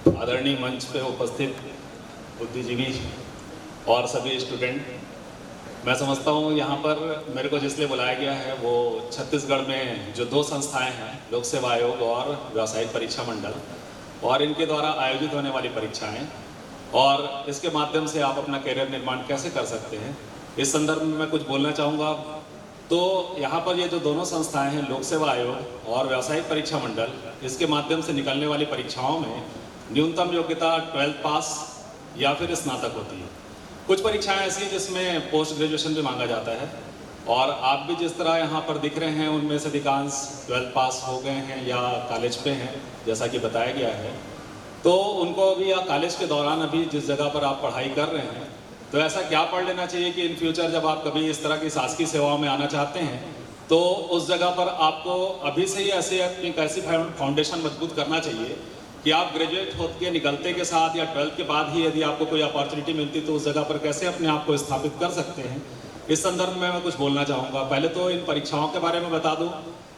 आदरणीय मंच पे उपस्थित बुद्धिजीवी और सभी स्टूडेंट, मैं समझता हूँ यहाँ पर मेरे को जिसलिए बुलाया गया है वो छत्तीसगढ़ में जो दो संस्थाएं हैं, लोक सेवा आयोग और व्यावसायिक परीक्षा मंडल, और इनके द्वारा आयोजित होने वाली परीक्षाएं और इसके माध्यम से आप अपना करियर निर्माण कैसे कर सकते हैं, इस संदर्भ में मैं कुछ बोलना चाहूँगा। तो यहाँ पर ये जो दोनों संस्थाएं हैं, लोक सेवा आयोग और व्यावसायिक परीक्षा मंडल, इसके माध्यम से निकलने वाली परीक्षाओं में न्यूनतम योग्यता 12th पास या फिर स्नातक होती है। कुछ परीक्षाएं ऐसी हैं जिसमें पोस्ट ग्रेजुएशन भी मांगा जाता है, और आप भी जिस तरह यहाँ पर दिख रहे हैं उनमें से अधिकांश 12th पास हो गए हैं या कॉलेज पे हैं, जैसा कि बताया गया है। तो उनको अभी या कॉलेज के दौरान अभी जिस जगह पर आप पढ़ाई कर रहे हैं, तो ऐसा क्या पढ़ लेना चाहिए कि इन फ्यूचर जब आप कभी इस तरह की शासकीय सेवाओं में आना चाहते हैं तो उस जगह पर आपको अभी से ही ऐसे अपनी कैसी फाउंडेशन मजबूत करना चाहिए कि आप ग्रेजुएट होकर निकलते के साथ या 12th के बाद ही यदि आपको कोई अपॉर्चुनिटी मिलती तो उस जगह पर कैसे अपने आप को स्थापित कर सकते हैं। इस संदर्भ में मैं कुछ बोलना चाहूँगा। पहले तो इन परीक्षाओं के बारे में बता दूँ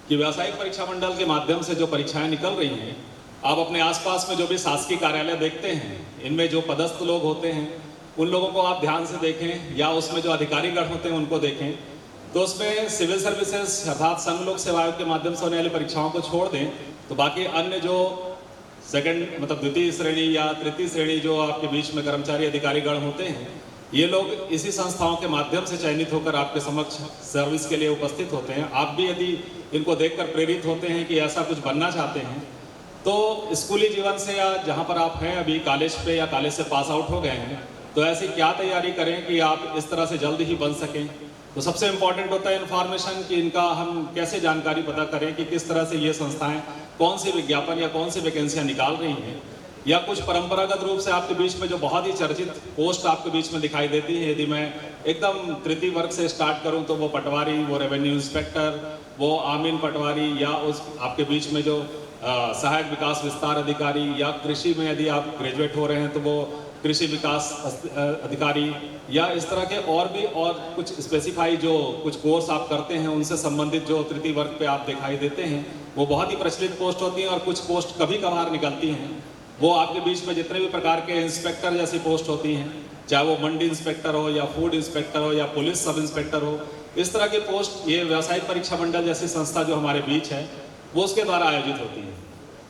कि व्यावसायिक परीक्षा मंडल के माध्यम से जो परीक्षाएँ निकल रही हैं, आप अपने आसपास में जो भी शासकीय कार्यालय देखते हैं, इनमें जो पदस्थ लोग होते हैं उन लोगों को आप ध्यान से देखें, या उसमें जो अधिकारीगण होते हैं उनको देखें, तो उसमें सिविल सर्विसेज अर्थात संघ लोक सेवा आयोग के माध्यम से होने वाली परीक्षाओं को छोड़ दें तो बाकी अन्य जो सेकंड मतलब द्वितीय श्रेणी या तृतीय श्रेणी जो आपके बीच में कर्मचारी अधिकारीगण होते हैं, ये लोग इसी संस्थाओं के माध्यम से चयनित होकर आपके समक्ष सर्विस के लिए उपस्थित होते हैं। आप भी यदि इनको देखकर प्रेरित होते हैं कि ऐसा कुछ बनना चाहते हैं, तो स्कूली जीवन से या जहाँ पर आप हैं अभी कॉलेज पे या कॉलेज से पास आउट हो गए हैं, तो ऐसी क्या तैयारी करें कि आप इस तरह से जल्द ही बन सकें। तो सबसे इम्पॉर्टेंट होता है इन्फॉर्मेशन, कि इनका हम कैसे जानकारी पता करें कि किस तरह से ये संस्थाएं कौन सी विज्ञापन या कौन सी वैकेंसियां निकाल रही हैं, या कुछ परंपरागत रूप से आपके बीच में जो बहुत ही चर्चित पोस्ट आपके बीच में दिखाई देती है। यदि मैं एकदम तृतीय वर्ग से स्टार्ट करूं तो वो पटवारी, वो रेवेन्यू इंस्पेक्टर, वो आमीन पटवारी, या उस आपके बीच में जो सहायक विकास विस्तार अधिकारी, या कृषि में यदि आप ग्रेजुएट हो रहे हैं तो वो कृषि विकास अधिकारी, या इस तरह के और भी और कुछ स्पेसिफाई जो कुछ कोर्स आप करते हैं उनसे संबंधित जो तृतीय वर्ग पे आप दिखाई देते हैं, वो बहुत ही प्रचलित पोस्ट होती हैं। और कुछ पोस्ट कभी कभार निकलती हैं, वो आपके बीच में जितने भी प्रकार के इंस्पेक्टर जैसी पोस्ट होती हैं, चाहे वो मंडी इंस्पेक्टर हो या फूड इंस्पेक्टर हो या पुलिस सब इंस्पेक्टर हो, इस तरह के पोस्ट ये व्यावसायिक परीक्षा मंडल जैसी संस्था जो हमारे बीच है वो उसके द्वारा आयोजित होती है।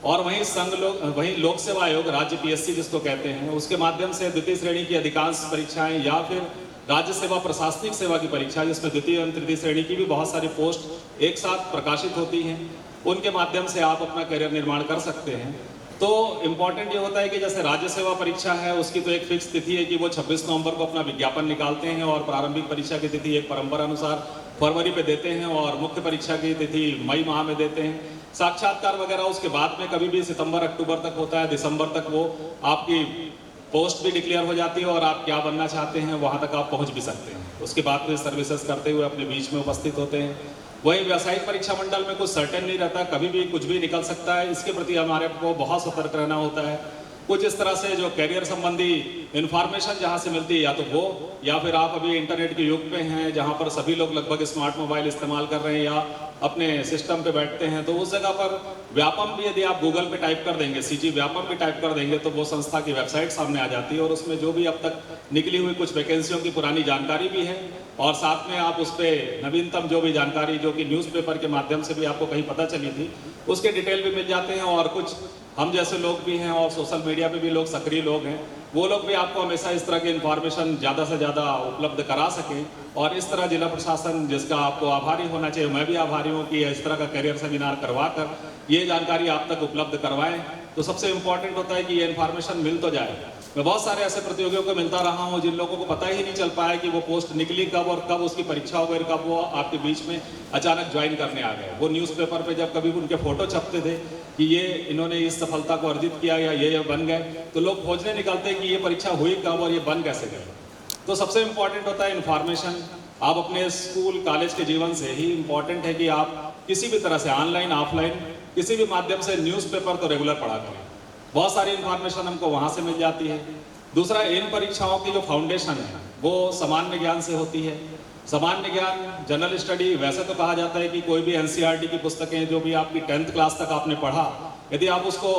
और वहीं लोक सेवा आयोग राज्य पीएससी जिसको कहते हैं, उसके माध्यम से द्वितीय श्रेणी की अधिकांश परीक्षाएं या फिर राज्य सेवा प्रशासनिक सेवा की परीक्षा जिसमें द्वितीय एवं तृतीय श्रेणी की भी बहुत सारी पोस्ट एक साथ प्रकाशित होती हैं, उनके माध्यम से आप अपना करियर निर्माण कर सकते हैं। तो इम्पॉर्टेंट ये होता है कि जैसे राज्य सेवा परीक्षा है उसकी तो एक फिक्स तिथि है कि वो 26 नवंबर को अपना विज्ञापन निकालते हैं, और प्रारंभिक परीक्षा की तिथि एक परंपरा अनुसार फरवरी पे देते हैं, और मुख्य परीक्षा की तिथि मई माह में देते हैं। साक्षात्कार वगैरह उसके बाद में कभी भी सितंबर अक्टूबर तक होता है, दिसंबर तक वो आपकी पोस्ट भी डिक्लेयर हो जाती है और आप क्या बनना चाहते हैं वहाँ तक आप पहुँच भी सकते हैं। उसके बाद फिर सर्विसेज करते हुए अपने बीच में उपस्थित होते हैं। वही व्यावसायिक परीक्षा मंडल में कुछ सर्टेन नहीं रहता, कभी भी कुछ भी निकल सकता है। इसके प्रति हमारे को बहुत सतर्क रहना होता है। कुछ इस तरह से जो कैरियर संबंधी इंफॉर्मेशन जहाँ से मिलती है, या तो वो, या फिर आप अभी इंटरनेट के युग पे हैं जहाँ पर सभी लोग लगभग स्मार्ट मोबाइल इस्तेमाल कर रहे हैं या अपने सिस्टम पे बैठते हैं, तो उस जगह पर व्यापम भी यदि आप गूगल पे टाइप कर देंगे, सीजी व्यापम भी टाइप कर देंगे, तो वो संस्था की वेबसाइट सामने आ जाती है, और उसमें जो भी अब तक निकली हुई कुछ वैकेंसियों की पुरानी जानकारी भी है, और साथ में आप उस पर नवीनतम जो भी जानकारी जो कि न्यूज़पेपर के माध्यम से भी आपको कहीं पता चली थी उसके डिटेल भी मिल जाते हैं। और कुछ हम जैसे लोग भी हैं और सोशल मीडिया पे भी लोग सक्रिय लोग हैं, वो लोग भी आपको हमेशा इस तरह की इन्फॉर्मेशन ज़्यादा से ज़्यादा उपलब्ध करा सकें। और इस तरह जिला प्रशासन जिसका आपको आभारी होना चाहिए, मैं भी आभारी हूँ कि इस तरह का करियर सेमिनार करवा कर ये जानकारी आप तक उपलब्ध करवाएं। तो सबसे इम्पॉर्टेंट होता है कि ये इन्फॉर्मेशन मिल तो जाए। मैं बहुत सारे ऐसे प्रतियोगियों को मिलता रहा हूँ जिन लोगों को पता ही नहीं चल पाया कि वो पोस्ट निकली कब और कब उसकी परीक्षा हो गई, कब वो आपके बीच में अचानक ज्वाइन करने आ गए। वो न्यूज़पेपर पे जब कभी उनके फोटो छपते थे कि ये इन्होंने इस सफलता को अर्जित किया या ये बन गए, तो लोग खोजने निकलते कि ये परीक्षा हुई कब और ये बन कैसे गए। तो सबसे इम्पॉर्टेंट होता है इन्फॉर्मेशन। आप अपने स्कूल कॉलेज के जीवन से ही इम्पॉर्टेंट है कि आप किसी भी तरह से ऑनलाइन ऑफलाइन किसी भी माध्यम से न्यूज़पेपर तो रेगुलर पढ़ा करें। बहुत सारी इन्फॉर्मेशन हमको वहाँ से मिल जाती है। दूसरा, इन परीक्षाओं की जो फाउंडेशन है वो सामान्य ज्ञान से होती है। सामान्य ज्ञान जनरल स्टडी, वैसे तो कहा जाता है कि कोई भी एनसीईआरटी की पुस्तकें जो भी आपकी 10th क्लास तक आपने पढ़ा यदि आप उसको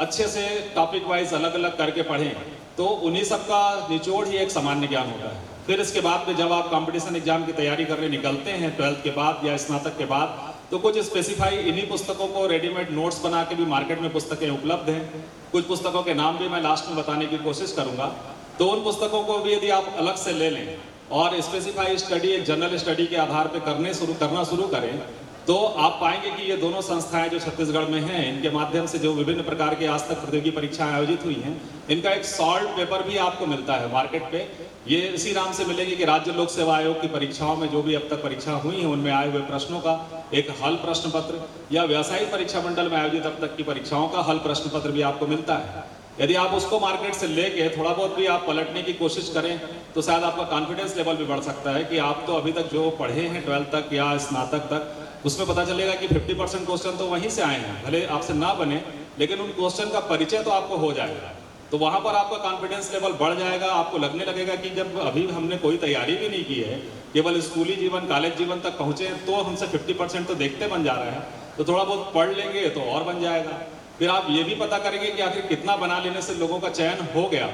अच्छे से टॉपिक वाइज अलग अलग करके पढ़ें तो उन्हीं सब का निचोड़ ही एक सामान्य ज्ञान होता है। फिर इसके बाद में जब आप कंपटीशन एग्जाम की तैयारी करने निकलते हैं 12th के बाद या स्नातक के बाद, तो कुछ स्पेसिफाई इन्हीं पुस्तकों को रेडीमेड नोट्स बना के भी मार्केट में पुस्तकें उपलब्ध हैं। कुछ पुस्तकों के नाम भी मैं लास्ट में बताने की कोशिश करूंगा। तो उन पुस्तकों को भी यदि आप अलग से ले लें और स्पेसिफाई स्टडी एक जनरल स्टडी के आधार पर करना शुरू करें, तो आप पाएंगे कि ये दोनों संस्थाएं जो छत्तीसगढ़ में हैं, इनके माध्यम से जो विभिन्न प्रकार की आज तक प्रतियोगी परीक्षाएं आयोजित हुई हैं, इनका एक सॉल्व पेपर भी आपको मिलता है मार्केट पे। ये इसी नाम से मिलेगी कि राज्य लोक सेवा आयोग की परीक्षाओं में जो भी अब तक परीक्षा हुई हैं उनमें आए हुए प्रश्नों का एक हल प्रश्न पत्र, या व्यावसायिक परीक्षा मंडल में आयोजित अब तक की परीक्षाओं का हल प्रश्न पत्र भी आपको मिलता है। यदि आप उसको मार्केट से लेके थोड़ा बहुत भी आप पलटने की कोशिश करें तो शायद आपका कॉन्फिडेंस लेवल भी बढ़ सकता है कि आप तो अभी तक जो पढ़े हैं 12th तक या स्नातक तक, उसमें पता चलेगा कि 50% क्वेश्चन तो वहीं से आए हैं, भले आपसे ना बने लेकिन उन क्वेश्चन का परिचय तो आपको हो जाएगा। तो वहां पर आपका कॉन्फिडेंस लेवल बढ़ जाएगा। आपको लगने लगेगा कि जब अभी हमने कोई तैयारी भी नहीं की है, केवल स्कूली जीवन कॉलेज जीवन तक पहुंचे तो हमसे 50% तो देखते बन जा रहा है, तो थोड़ा बहुत पढ़ लेंगे तो और बन जाएगा। फिर आप ये भी पता करेंगे कि आखिर कितना बना लेने से लोगों का चयन हो गया।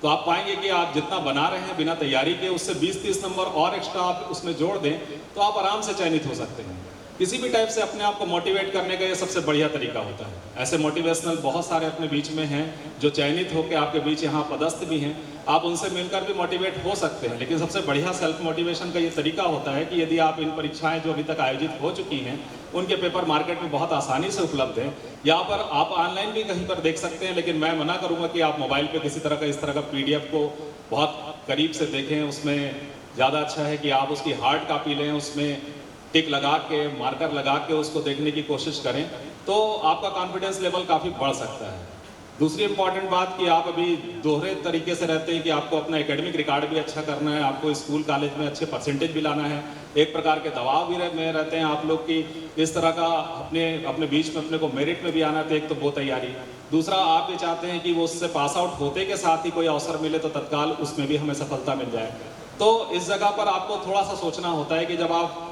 तो आप पाएंगे कि आप जितना बना रहे हैं बिना तैयारी के, उससे 20-30 नंबर और एक्स्ट्रा आप उसमें जोड़ दें तो आप आराम से चयनित हो सकते हैं। किसी भी टाइप से अपने आप को मोटिवेट करने का ये सबसे बढ़िया तरीका होता है। ऐसे मोटिवेशनल बहुत सारे अपने बीच में हैं जो चयनित होकर आपके बीच यहाँ पदस्थ भी हैं, आप उनसे मिलकर भी मोटिवेट हो सकते हैं। लेकिन सबसे बढ़िया सेल्फ मोटिवेशन का ये तरीका होता है कि यदि आप इन परीक्षाएं जो अभी तक आयोजित हो चुकी हैं उनके पेपर मार्केट में बहुत आसानी से उपलब्ध हैं। यहाँ पर आप ऑनलाइन भी कहीं पर देख सकते हैं, लेकिन मैं मना करूँगा कि आप मोबाइल पर किसी तरह का इस तरह का PDF को बहुत करीब से देखें। उसमें ज़्यादा अच्छा है कि आप उसकी हार्ड कॉपी लें, उसमें टिक लगा के मार्कर लगा के उसको देखने की कोशिश करें तो आपका कॉन्फिडेंस लेवल काफ़ी बढ़ सकता है। दूसरी इंपॉर्टेंट बात कि आप अभी दोहरे तरीके से रहते हैं कि आपको अपना एकेडमिक रिकॉर्ड भी अच्छा करना है, आपको स्कूल कॉलेज में अच्छे परसेंटेज भी लाना है। एक प्रकार के दबाव भी में रहते हैं आप लोग की इस तरह का अपने बीच में अपने को मेरिट में भी आना है। तो एक तो वो तैयारी, दूसरा आप ये चाहते हैं कि वो उससे पास आउट होते के साथ ही कोई अवसर मिले तो तत्काल उसमें भी हमें सफलता मिल जाए। तो इस जगह पर आपको थोड़ा सा सोचना होता है कि जब आप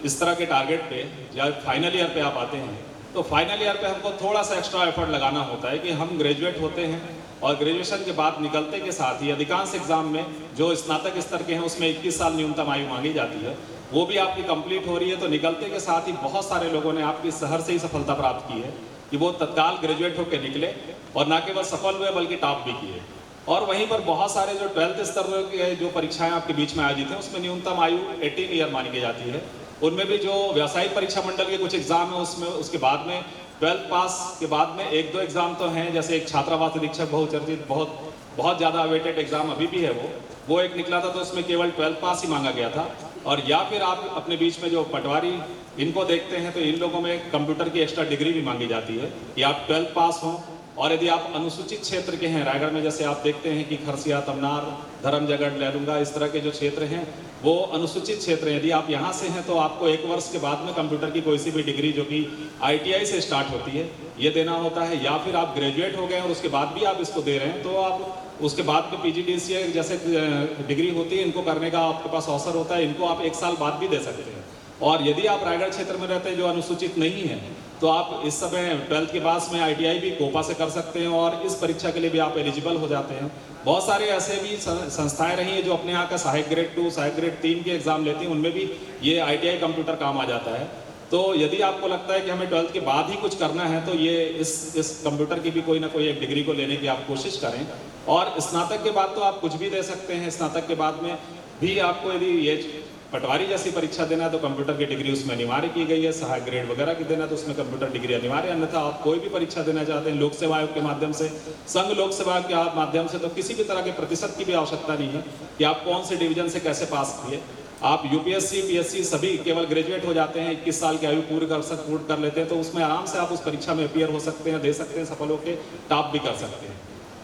इस तरह के टारगेट पे या फाइनल ईयर पे आप आते हैं तो फाइनल ईयर पे हमको थोड़ा सा एक्स्ट्रा एफर्ट लगाना होता है कि हम ग्रेजुएट होते हैं और ग्रेजुएशन के बाद निकलते के साथ ही अधिकांश एग्जाम में जो स्नातक स्तर के हैं उसमें 21 साल न्यूनतम आयु मांगी जाती है, वो भी आपकी कंप्लीट हो रही है। तो निकलते के साथ ही बहुत सारे लोगों ने आपकी शहर से ही सफलता प्राप्त की है कि वो तत्काल ग्रेजुएट होकर निकले और ना केवल सफल हुए बल्कि टॉप भी किए। और वहीं पर बहुत सारे जो 12th स्तर के जो परीक्षाएं आपके बीच में आयोजित हैं उसमें न्यूनतम आयु 18 ईयर मानी जाती है। उनमें भी जो व्यावसायिक परीक्षा मंडल के कुछ एग्जाम है उसमें उसके बाद में 12th पास के बाद में 1-2 एग्जाम तो हैं, जैसे एक छात्रावास अधीक्षक बहुचर्चित बहुत ज़्यादा अवेटेड एग्जाम अभी भी है वो एक निकला था, तो उसमें केवल 12th पास ही मांगा गया था। और या फिर आप अपने बीच में जो पटवारी इनको देखते हैं तो इन लोगों में कंप्यूटर की एक्स्ट्रा डिग्री भी मांगी जाती है कि आप 12th पास हों। और यदि आप अनुसूचित क्षेत्र के हैं, रायगढ़ में जैसे आप देखते हैं कि खरसिया, तमनार, धर्मजयगढ़, लैलूंगा, इस तरह के जो क्षेत्र हैं वो अनुसूचित क्षेत्र हैं। यदि आप यहाँ से हैं तो आपको 1 वर्ष के बाद में कंप्यूटर की कोई सी भी डिग्री जो कि ITI से स्टार्ट होती है ये देना होता है, या फिर आप ग्रेजुएट हो गए और उसके बाद भी आप इसको दे रहे हैं तो आप उसके बाद में PGDCA जैसे डिग्री होती है, इनको करने का आपके पास अवसर होता है, इनको आप 1 साल बाद भी दे सकते हैं। और यदि आप रायगढ़ क्षेत्र में रहते हैं जो अनुसूचित नहीं है तो आप इस समय 12th के बाद में ITI भी कोपा से कर सकते हैं और इस परीक्षा के लिए भी आप एलिजिबल हो जाते हैं। बहुत सारे ऐसे भी संस्थाएं रही हैं जो अपने यहाँ का सहायक ग्रेड 2, सहायक ग्रेड 3 के एग्जाम लेती हैं, उनमें भी ये ITI कंप्यूटर काम आ जाता है। तो यदि आपको लगता है कि हमें 12th के बाद ही कुछ करना है तो ये इस कंप्यूटर की भी कोई ना कोई एक डिग्री को लेने की आप कोशिश करें। और स्नातक के बाद तो आप कुछ भी दे सकते हैं। स्नातक के बाद में भी आपको यदि ये पटवारी जैसी परीक्षा देना है तो कंप्यूटर की डिग्री उसमें अनिवार्य की गई है, सहायक ग्रेड वगैरह की देना है तो उसमें कंप्यूटर डिग्री अनिवार्य। अन्यथा आप कोई भी परीक्षा देना चाहते हैं लोक सेवा आयोग के माध्यम से, संघ लोक सेवा आयोग के माध्यम से, तो किसी भी तरह के प्रतिशत की भी आवश्यकता नहीं है कि आप कौन से डिवीजन से कैसे पास किए। आप UPSC, PSC सभी केवल ग्रेजुएट हो जाते हैं, 21 साल की आयु पूरी कर लेते हैं तो उसमें आराम से आप उस परीक्षा में अपीयर हो सकते हैं, दे सकते हैं, सफल होकर टॉप भी कर सकते हैं।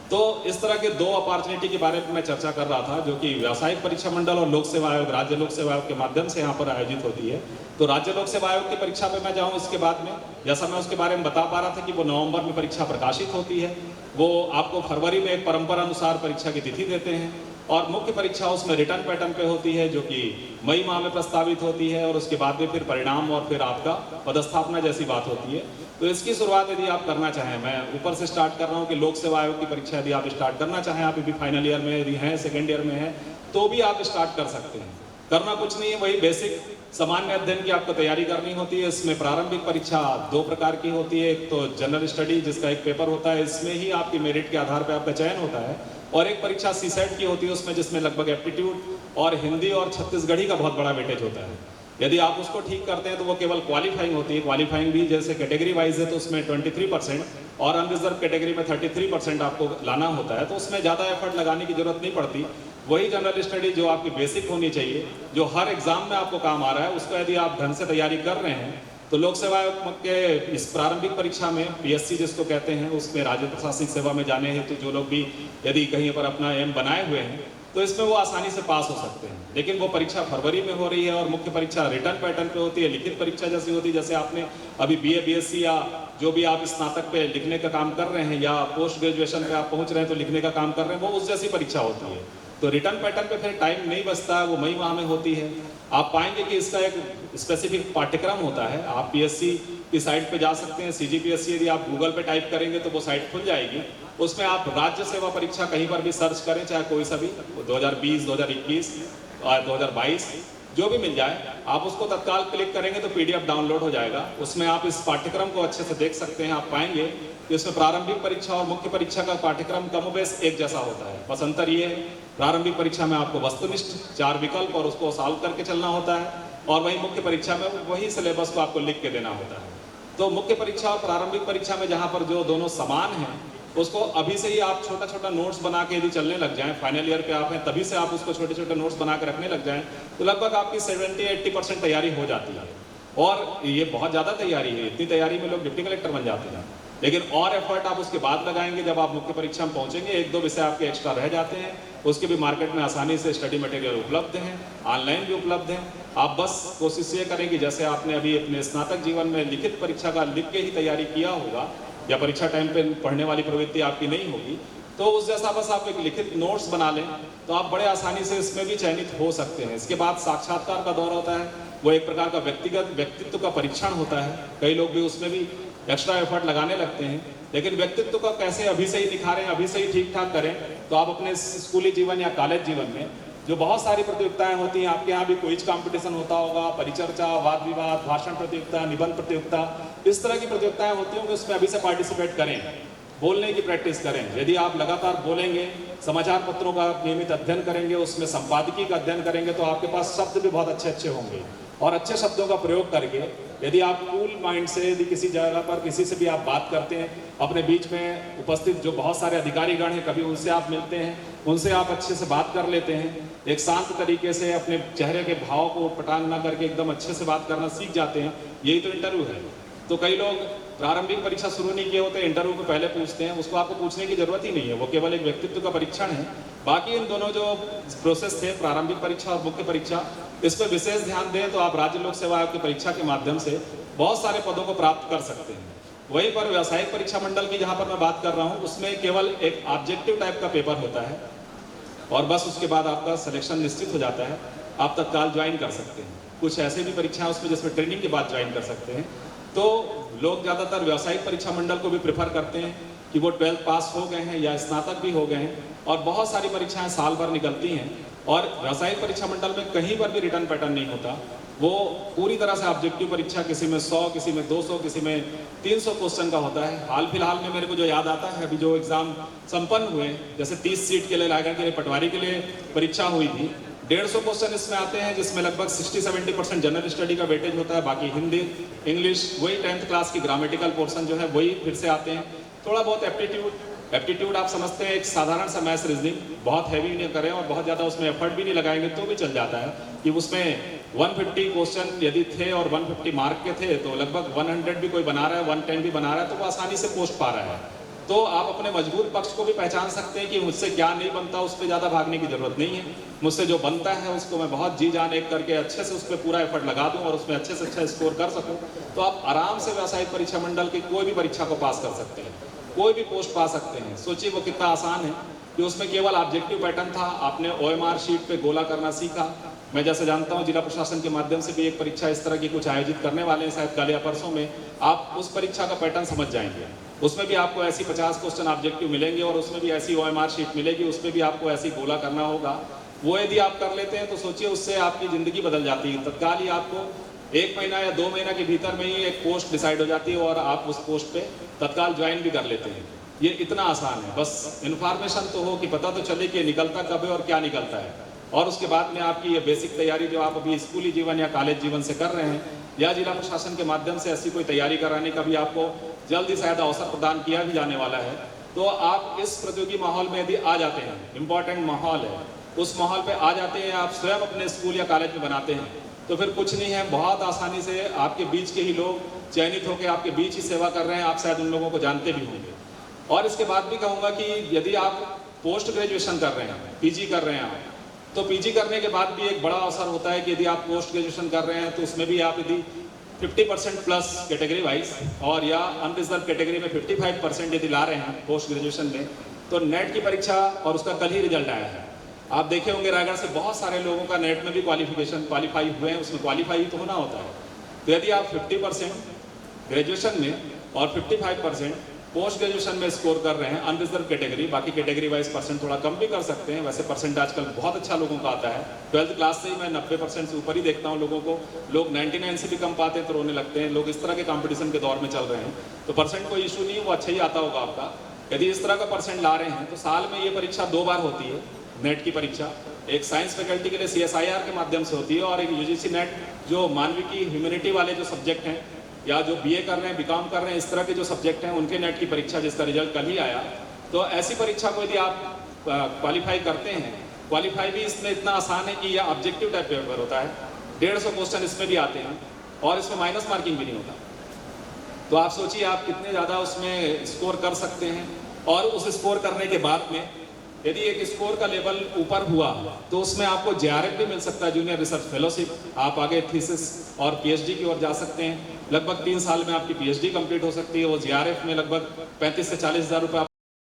तो इस तरह के 2 अपॉर्चुनिटी के बारे में मैं चर्चा कर रहा था जो कि व्यावसायिक परीक्षा मंडल और लोक सेवा आयोग, राज्य लोक सेवा आयोग के माध्यम से यहाँ पर आयोजित होती है। तो राज्य लोक सेवा आयोग की परीक्षा पे मैं जाऊँ इसके बाद में, जैसा मैं उसके बारे में बता पा रहा था कि वो नवंबर में परीक्षा प्रकाशित होती है, वो आपको फरवरी में एक परंपरा अनुसार परीक्षा की तिथि देते हैं और मुख्य परीक्षा उसमें रिटर्न पैटर्न पे होती है जो कि मई माह में प्रस्तावित होती है और उसके बाद में फिर परिणाम और फिर आपका पदस्थापना जैसी बात होती है। तो इसकी शुरुआत यदि आप करना चाहें, मैं ऊपर से स्टार्ट कर रहा हूँ कि लोक सेवा आयोग की परीक्षा यदि आप स्टार्ट करना चाहें, आप अभी फाइनल ईयर में यदि हैं, सेकेंड ईयर में हैं, तो भी आप स्टार्ट कर सकते हैं। करना कुछ नहीं है, वही बेसिक सामान्य अध्ययन की आपको तैयारी करनी होती है। इसमें प्रारंभिक परीक्षा 2 प्रकार की होती है, एक तो जनरल स्टडी जिसका एक पेपर होता है, इसमें ही आपकी मेरिट के आधार पर आपका चयन होता है, और एक परीक्षा सीसेट की होती है उसमें, जिसमें लगभग एप्टीट्यूड और हिंदी और छत्तीसगढ़ी का बहुत बड़ा वेटेज होता है। यदि आप उसको ठीक करते हैं तो वो केवल क्वालिफाइंग होती है। क्वालिफाइंग भी जैसे कैटेगरी वाइज है तो उसमें 23% और अनरिजर्व कैटेगरी में 33% आपको लाना होता है, तो उसमें ज़्यादा एफर्ट लगाने की जरूरत नहीं पड़ती। वही जनरल स्टडी जो आपकी बेसिक होनी चाहिए, जो हर एग्जाम में आपको काम आ रहा है, उसको यदि आप ढंग से तैयारी कर रहे हैं तो लोक सेवा आयोग के इस प्रारंभिक परीक्षा में पीएससी जिसको कहते हैं, उसमें राज्य प्रशासनिक सेवा में जाने हेतु जो लोग भी यदि कहीं पर अपना एम बनाए हुए हैं तो इसमें वो आसानी से पास हो सकते हैं। लेकिन वो परीक्षा फरवरी में हो रही है और मुख्य परीक्षा रिटर्न पैटर्न पे होती है, लिखित परीक्षा जैसी होती है। जैसे आपने अभी बीए बीएससी या जो भी आप स्नातक पे लिखने का काम कर रहे हैं या पोस्ट ग्रेजुएशन पे आप पहुंच रहे हैं तो लिखने का काम कर रहे हैं, वो उस जैसी परीक्षा होती है। तो रिटर्न पैटर्न पे फिर टाइम नहीं बचता है, वो मई माह में होती है। आप पाएंगे कि इसका एक स्पेसिफिक पाठ्यक्रम होता है। आप पीएससी की साइट पे जा सकते हैं, सीजीपीएससी यदि आप गूगल पे टाइप करेंगे तो वो साइट खुल जाएगी। उसमें आप राज्य सेवा परीक्षा कहीं पर भी सर्च करें, चाहे कोई सा भी 2020, 2021 और 2022 जो भी मिल जाए, आप उसको तत्काल क्लिक करेंगे तो पीडीएफ डाउनलोड हो जाएगा। उसमें आप इस पाठ्यक्रम को अच्छे से देख सकते हैं। आप पाएंगे कि उसमें प्रारंभिक परीक्षा और मुख्य परीक्षा का पाठ्यक्रम कमोबेश एक जैसा होता है। बस अंतर ये है, प्रारंभिक परीक्षा में आपको वस्तुनिष्ठ 4 विकल्प और उसको सॉल्व करके चलना होता है, और वही मुख्य परीक्षा में वही सिलेबस को आपको लिख के देना होता है। तो मुख्य परीक्षा और प्रारंभिक परीक्षा में जहाँ पर जो दोनों समान हैं, उसको अभी से ही आप छोटा छोटा नोट्स बना के यदि चलने लग जाएं, फाइनल ईयर पे आप हैं तभी से आप उसको छोटे छोटे नोट्स बना के रखने लग जाएं, तो लगभग आपकी 70-80% तैयारी हो जाती है। और ये बहुत ज़्यादा तैयारी है, इतनी तैयारी में लोग डिप्टी कलेक्टर बन जाते हैं। लेकिन और एफर्ट आप उसके बाद लगाएंगे जब आप मुख्य परीक्षा में पहुंचेंगे। 1-2 विषय आपके एक्स्ट्रा रह जाते हैं, उसके भी मार्केट में आसानी से स्टडी मटेरियल उपलब्ध हैं, ऑनलाइन भी उपलब्ध हैं। आप बस कोशिश ये करें कि जैसे आपने अभी अपने स्नातक जीवन में लिखित परीक्षा का लिख के ही तैयारी किया होगा, या परीक्षा टाइम पे पढ़ने वाली प्रवृत्ति आपकी नहीं होगी, तो उस जैसा बस आप एक लिखित नोट्स बना लें तो आप बड़े आसानी से इसमें भी चयनित हो सकते हैं। इसके बाद साक्षात्कार का दौर होता है, वो एक प्रकार का व्यक्तित्व का परीक्षण होता है। कई लोग भी उसमें भी एक्स्ट्रा एफर्ट लगाने लगते हैं, लेकिन व्यक्तित्व का कैसे अभी से ही निखारें, अभी से ही ठीक ठाक करें। तो आप अपने स्कूली जीवन या कॉलेज जीवन में जो बहुत सारी प्रतियोगिताएं होती हैं, आपके यहाँ भी क्विज कंपटीशन होता होगा, परिचर्चा, वाद विवाद, भाषण प्रतियोगिता, निबंध प्रतियोगिता, इस तरह की प्रतियोगिताएं होती होंगी, उसमें अभी से पार्टिसिपेट करें, बोलने की प्रैक्टिस करें। यदि आप लगातार बोलेंगे, समाचार पत्रों का नियमित अध्ययन करेंगे, उसमें संपादकीय का अध्ययन करेंगे, तो आपके पास शब्द भी बहुत अच्छे अच्छे होंगे। और अच्छे शब्दों का प्रयोग करके यदि आप कूल माइंड से यदि किसी जगह पर किसी से भी आप बात करते हैं, अपने बीच में उपस्थित जो बहुत सारे अधिकारीगण हैं, कभी उनसे आप मिलते हैं, उनसे आप अच्छे से बात कर लेते हैं, एक शांत तरीके से अपने चेहरे के भाव को पटांग ना करके एकदम अच्छे से बात करना सीख जाते हैं। यही तो इंटरव्यू है। तो कई लोग प्रारंभिक परीक्षा शुरू नहीं किए होते, इंटरव्यू को पहले पूछते हैं, उसको आपको पूछने की जरूरत ही नहीं है, वो केवल एक व्यक्तित्व का परीक्षण है। बाकी इन दोनों जो प्रोसेस थे, प्रारंभिक परीक्षा और मुख्य परीक्षा, इस पर विशेष ध्यान दें तो आप राज्य लोक सेवा आयोग की परीक्षा के माध्यम से बहुत सारे पदों को प्राप्त कर सकते हैं। वहीं पर व्यावसायिक परीक्षा मंडल की जहाँ पर मैं बात कर रहा हूँ, उसमें केवल एक ऑब्जेक्टिव टाइप का पेपर होता है और बस उसके बाद आपका सिलेक्शन निश्चित हो जाता है, आप तत्काल ज्वाइन कर सकते हैं। कुछ ऐसे भी परीक्षाएं उसमें जिसमें ट्रेनिंग के बाद ज्वाइन कर सकते हैं। तो लोग ज़्यादातर व्यावसायिक परीक्षा मंडल को भी प्रेफर करते हैं कि वो 12th पास हो गए हैं या स्नातक भी हो गए हैं, और बहुत सारी परीक्षाएं साल भर निकलती हैं और व्यावसायिक परीक्षा मंडल में कहीं पर भी रिटर्न पैटर्न नहीं होता। वो पूरी तरह से ऑब्जेक्टिव परीक्षा, किसी में 100, किसी में 200, किसी में 300 क्वेश्चन का होता है। हाल फिलहाल में मेरे को जो याद आता है, अभी जो एग्जाम संपन्न हुए, जैसे 30 सीट के लिए लाइगर के लिए पटवारी के लिए परीक्षा हुई थी, 150 क्वेश्चन इसमें आते हैं, जिसमें लगभग 60-70% जनरल स्टडी का वेटेज होता है। बाकी हिंदी, इंग्लिश, वही 10th क्लास की ग्रामेटिकल पोर्शन जो है वही फिर से आते हैं। थोड़ा बहुत एप्टीट्यूड आप समझते हैं, एक साधारण सा मैथ्स रीजनिंग, बहुत हैवी नहीं करें और बहुत ज़्यादा उसमें एफर्ट भी नहीं लगाएंगे तो भी चल जाता है। कि उसमें 150 क्वेश्चन यदि थे और 150 मार्क के थे, तो लगभग 100 भी कोई बना रहा है, 110 भी बना रहा है, तो वो आसानी से पोस्ट पा रहा है। तो आप अपने मजबूत पक्ष को भी पहचान सकते हैं कि मुझसे क्या नहीं बनता, उस पर ज़्यादा भागने की जरूरत नहीं है। मुझसे जो बनता है उसको मैं बहुत जी जान एक करके अच्छे से उस पर पूरा एफर्ट लगा दूं और उसमें अच्छे से अच्छा स्कोर कर सकूं, तो आप आराम से व्यावसायिक परीक्षा मंडल की कोई भी परीक्षा को पास कर सकते हैं, कोई भी पोस्ट पा सकते हैं। सोचिए वो कितना आसान है कि उसमें केवल ऑब्जेक्टिव पैटर्न था, आपने OMR शीट पे गोला करना सीखा, मैं जैसे जानता हूँ जिला प्रशासन के माध्यम से भी एक परीक्षा इस तरह की कुछ आयोजित करने वाले हैं शायद कल या परसों में, आप उस परीक्षा का पैटर्न समझ जाएंगे। उसमें भी आपको ऐसी 50 क्वेश्चन ऑब्जेक्टिव मिलेंगे और उसमें भी ऐसी OMR शीट मिलेगी, उसमें भी आपको ऐसी गोला करना होगा। वो यदि आप कर लेते हैं तो सोचिए उससे आपकी ज़िंदगी बदल जाती है। तत्काल ही आपको 1 महीना या 2 महीना के भीतर में ही एक पोस्ट डिसाइड हो जाती है और आप उस पोस्ट पे तत्काल ज्वाइन भी कर लेते हैं। ये इतना आसान है, बस इन्फॉर्मेशन तो हो कि पता तो चले कि निकलता कब है और क्या निकलता है। और उसके बाद में आपकी ये बेसिक तैयारी जो आप अभी स्कूली जीवन या कॉलेज जीवन से कर रहे हैं या जिला प्रशासन के माध्यम से ऐसी कोई तैयारी कराने का भी आपको जल्द ही शायद अवसर प्रदान किया भी जाने वाला है, तो आप इस प्रतियोगी माहौल में यदि आ जाते हैं, इम्पॉर्टेंट माहौल है, उस माहौल पे आ जाते हैं, आप स्वयं अपने स्कूल या कॉलेज में बनाते हैं, तो फिर कुछ नहीं है, बहुत आसानी से आपके बीच के ही लोग चयनित होकर आपके बीच ही सेवा कर रहे हैं, आप शायद उन लोगों को जानते भी होंगे। और इसके बाद भी कहूँगा कि यदि आप पोस्ट ग्रेजुएशन कर रहे हैं, PG कर रहे हैं आप, तो PG करने के बाद भी एक बड़ा अवसर होता है कि यदि आप पोस्ट ग्रेजुएशन कर रहे हैं तो उसमें भी आप यदि 50% प्लस कैटेगरी वाइज और या अनरिजर्व कैटेगरी में 55% यदि ला रहे हैं पोस्ट ग्रेजुएशन में, तो नेट की परीक्षा और उसका कल ही रिजल्ट आया है। आप देखे होंगे रायगढ़ से बहुत सारे लोगों का नेट में भी क्वालिफाई हुए हैं, उसमें क्वालिफाई तो होना होता है। तो यदि आप 50% ग्रेजुएशन में और 55% पोस्ट ग्रेजुएशन में स्कोर कर रहे हैं अनरिजर्व कैटेगरी, बाकी कैटेगरी वाइज परसेंट थोड़ा कम भी कर सकते हैं, वैसे परसेंट आजकल बहुत अच्छा लोगों का आता है। 12th क्लास से ही मैं 90% से ऊपर ही देखता हूँ लोगों को, लोग 99 से भी कम पाते हैं तो रोने लगते हैं। लोग इस तरह के कंपटीशन के दौर में चल रहे हैं, तो परसेंट कोई इशू नहीं है, वो अच्छा ही आता होगा आपका। यदि इस तरह का परसेंट ला रहे हैं तो साल में ये परीक्षा 2 बार होती है, नेट की परीक्षा। एक साइंस फैकल्टी के लिए CSIR के माध्यम से होती है और एक UGC नेट जो मानविकी ह्यूमैनिटी वाले जो सब्जेक्ट हैं या जो BA कर रहे हैं, BCom कर रहे हैं, इस तरह के जो सब्जेक्ट हैं उनके नेट की परीक्षा जिसका रिजल्ट कल ही आया। तो ऐसी परीक्षा को यदि आप क्वालिफाई करते हैं, क्वालिफाई भी इसमें इतना आसान है कि यह ऑब्जेक्टिव टाइप पेपर होता है, 150 क्वेश्चन इसमें भी आते हैं और इसमें माइनस मार्किंग भी नहीं होता। तो आप सोचिए आप कितने ज़्यादा उसमें स्कोर कर सकते हैं। और उस स्कोर करने के बाद में यदि एक स्कोर का लेवल ऊपर हुआ तो उसमें आपको JRF भी मिल सकता है, जूनियर रिसर्च फेलोशिप। आप आगे थीसिस और PhD की ओर जा सकते हैं। लगभग 3 साल में आपकी PhD कंप्लीट हो सकती है। वो JRF में लगभग 35 से 40 हज़ार रुपये